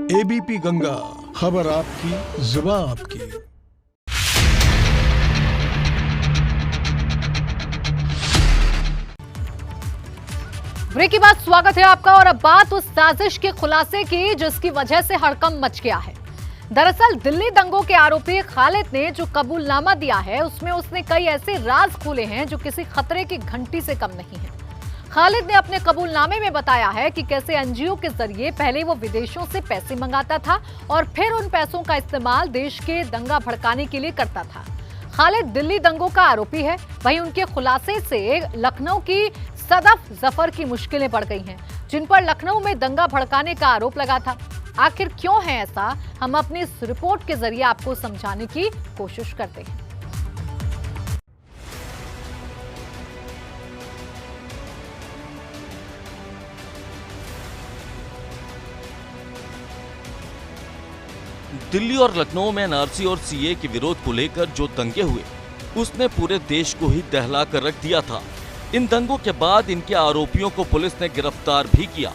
ABP Ganga, खबर आपकी, जुबान आपकी। ब्रेक के बाद स्वागत है आपका। और अब बात उस साजिश के खुलासे की जिसकी वजह से हड़कंप मच गया है। दरअसल दिल्ली दंगों के आरोपी खालिद ने जो कबूलनामा दिया है उसमें उसने कई ऐसे राज खोले हैं जो किसी खतरे की घंटी से कम नहीं है। खालिद ने अपने कबूलनामे में बताया है कि कैसे एनजीओ के जरिए पहले वो विदेशों से पैसे मंगाता था और फिर उन पैसों का इस्तेमाल देश के दंगा भड़काने के लिए करता था। खालिद दिल्ली दंगों का आरोपी है। वहीं उनके खुलासे से लखनऊ की सदफ जफर की मुश्किलें बढ़ गई हैं, जिन पर लखनऊ में दंगा भड़काने का आरोप लगा था। आखिर क्यों है ऐसा, हम अपनी इस रिपोर्ट के जरिए आपको समझाने की कोशिश करते हैं। दिल्ली और लखनऊ में एनआरसी और सीए के विरोध को लेकर जो दंगे हुए, उसने पूरे देश को ही दहला कर रख दिया था। इन दंगों के बाद इनके आरोपियों को पुलिस ने गिरफ्तार भी किया,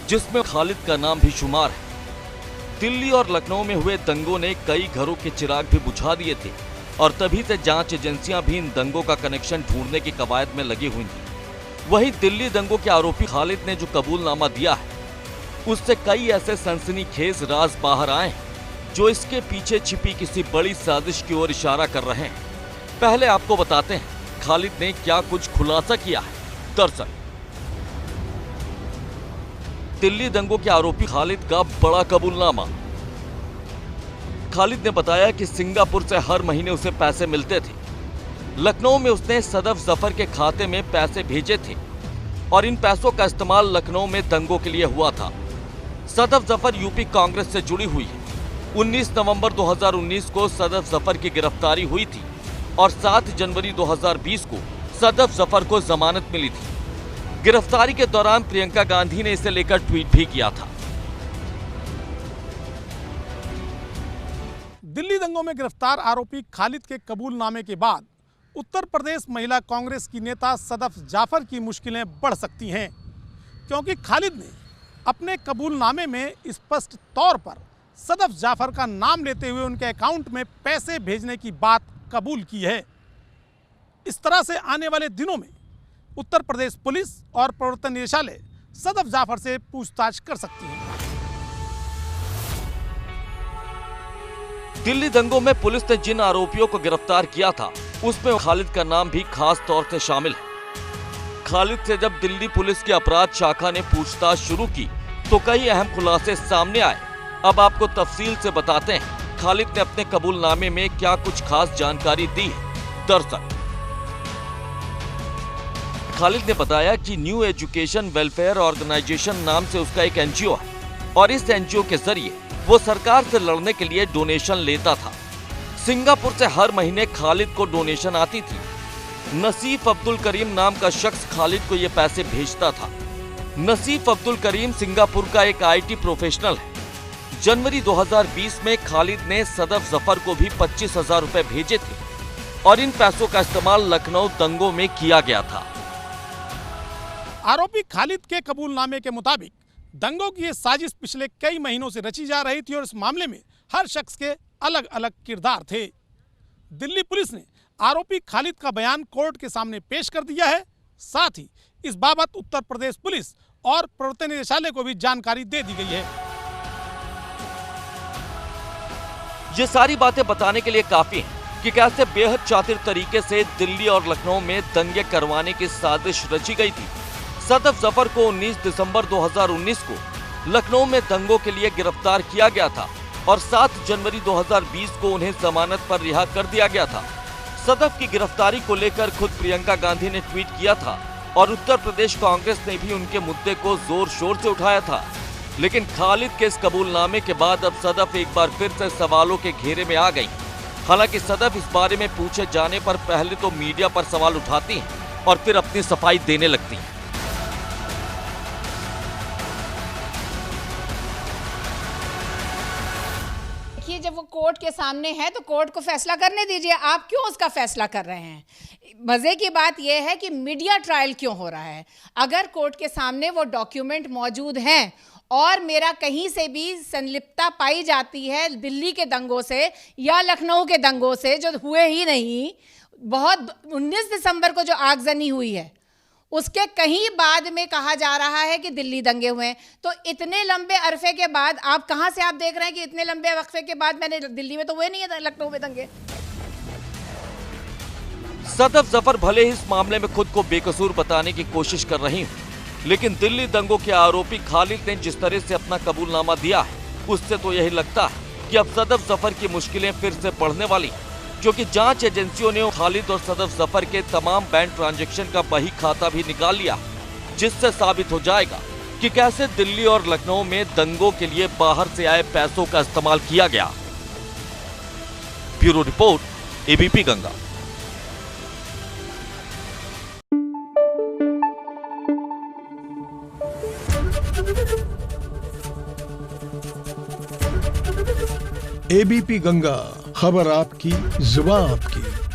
जिसमें खालिद का नाम भी शुमार है। दिल्ली और लखनऊ में हुए दंगों ने कई घरों के चिराग भी बुझा दिए थे और तभी से जांच एजेंसियां भी इन दंगों का कनेक्शन ढूंढने की कवायद में लगी हुई थी। वहीं दिल्ली दंगों के आरोपी खालिद ने जो कबूलनामा दिया है, उससे कई ऐसे सनसनीखेज राज बाहर आए हैं जो इसके पीछे छिपी किसी बड़ी साजिश की ओर इशारा कर रहे हैं। पहले आपको बताते हैं खालिद ने क्या कुछ खुलासा किया है। दरअसल दिल्ली दंगों के आरोपी खालिद का बड़ा कबूलनामा। खालिद ने बताया कि सिंगापुर से हर महीने उसे पैसे मिलते थे। लखनऊ में उसने सदफ जफर के खाते में पैसे भेजे थे और इन पैसों का इस्तेमाल लखनऊ में दंगों के लिए हुआ था। सदफ जफर यूपी कांग्रेस से जुड़ी हुई है। 19 नवंबर 2019 को सदफ जफर की गिरफ्तारी हुई थी और 7 जनवरी 2020 को सदफ जफर को जमानत मिली थी। गिरफ्तारी के दौरान प्रियंका गांधी ने इसे लेकर ट्वीट भी किया था। दिल्ली दंगों में गिरफ्तार आरोपी खालिद के कबूलनामे के बाद उत्तर प्रदेश महिला कांग्रेस की नेता सदफ जाफर की मुश्किलें बढ़ सकती हैं, क्योंकि खालिद ने अपने कबूलनामे में स्पष्ट तौर पर सदफ जाफर का नाम लेते हुए उनके अकाउंट में पैसे भेजने की बात कबूल की है। इस तरह से आने वाले दिनों में उत्तर प्रदेश पुलिस और प्रवर्तन निदेशालय सदफ जाफर से पूछताछ कर सकती है। दिल्ली दंगों में पुलिस ने जिन आरोपियों को गिरफ्तार किया था, उसमें खालिद का नाम भी खास तौर से शामिल है। खालिद से जब दिल्ली पुलिस की अपराध शाखा ने पूछताछ शुरू की तो कई अहम खुलासे सामने आए। अब आपको तफसील से बताते हैं खालिद ने अपने कबूलनामे में क्या कुछ खास जानकारी दी है। दरअसल खालिद ने बताया कि न्यू एजुकेशन वेलफेयर ऑर्गेनाइजेशन नाम से उसका एक एनजीओ है और इस एनजीओ के जरिए वो सरकार से लड़ने के लिए डोनेशन लेता था। सिंगापुर से हर महीने खालिद को डोनेशन आती थी। नसीफ अब्दुल करीम नाम का शख्स खालिद को ये पैसे भेजता था। नसीफ अब्दुल करीम सिंगापुर का एक आईटी प्रोफेशनल है। जनवरी 2020 में खालिद ने सदफ जफर को भी 25,000 रुपए भेजे थे और इन पैसों का इस्तेमाल लखनऊ दंगों में किया गया था। आरोपी खालिद के कबूलनामे के मुताबिक दंगों की ये साजिश पिछले कई महीनों से रची जा रही थी और इस मामले में हर शख्स के अलग अलग किरदार थे। दिल्ली पुलिस ने आरोपी खालिद का बयान कोर्ट के सामने पेश कर दिया है। साथ ही इस बाबत उत्तर प्रदेश पुलिस और प्रवर्तन निदेशालय को भी जानकारी दे दी गई है। ये सारी बातें बताने के लिए काफी हैं कि कैसे बेहद चातिर तरीके से दिल्ली और लखनऊ में दंगे करवाने की साजिश रची गई थी। सदफ जफर को 19 दिसंबर 2019 को लखनऊ में दंगों के लिए गिरफ्तार किया गया था और 7 जनवरी 2020 को उन्हें जमानत पर रिहा कर दिया गया था। सदफ की गिरफ्तारी को लेकर खुद प्रियंका गांधी ने ट्वीट किया था और उत्तर प्रदेश कांग्रेस ने भी उनके मुद्दे को जोर शोर से उठाया था। लेकिन खालिद के इस कबूलनामे के बाद अब सदफ एक बार फिर से सवालों के घेरे में आ गई। हालांकि सदफ इस बारे में पूछे जाने पर पहले तो मीडिया पर सवाल उठाती हैं और फिर अपनी सफाई देने लगती हैं। देखिए, जब वो कोर्ट के सामने है तो कोर्ट को फैसला करने दीजिए। आप क्यों उसका फैसला कर रहे हैं? मज़े की बात यह है कि मीडिया ट्रायल क्यों हो रहा है? अगर कोर्ट के सामने वो डॉक्यूमेंट मौजूद हैं और मेरा कहीं से भी संलिप्तता पाई जाती है दिल्ली के दंगों से या लखनऊ के दंगों से, जो हुए ही नहीं, बहुत 19 दिसंबर को जो आगजनी हुई है उसके कहीं बाद में कहा जा रहा है कि दिल्ली दंगे हुए हैं। तो इतने लंबे अरफे के बाद आप कहां से आप देख रहे हैं कि इतने लंबे वक्फे के बाद मैंने दिल्ली में तो हुए नहीं है लखनऊ में दंगे। सदफ जफर भले ही इस मामले में खुद को बेकसूर बताने की कोशिश कर रही हूँ, लेकिन दिल्ली दंगों के आरोपी खालिद ने जिस तरह से अपना कबूलनामा दिया है उससे तो यही लगता है कि अब सदफ जफर की मुश्किलें फिर से बढ़ने वाली, क्योंकि जांच एजेंसियों ने खालिद और सदफ जफर के तमाम बैंक ट्रांजैक्शन का बही खाता भी निकाल लिया, जिससे साबित हो जाएगा कि कैसे दिल्ली और लखनऊ में दंगों के लिए बाहर से आए पैसों का इस्तेमाल किया गया। Bureau report, ABP Ganga. ABP Ganga, खबर आपकी, जुबान आपकी।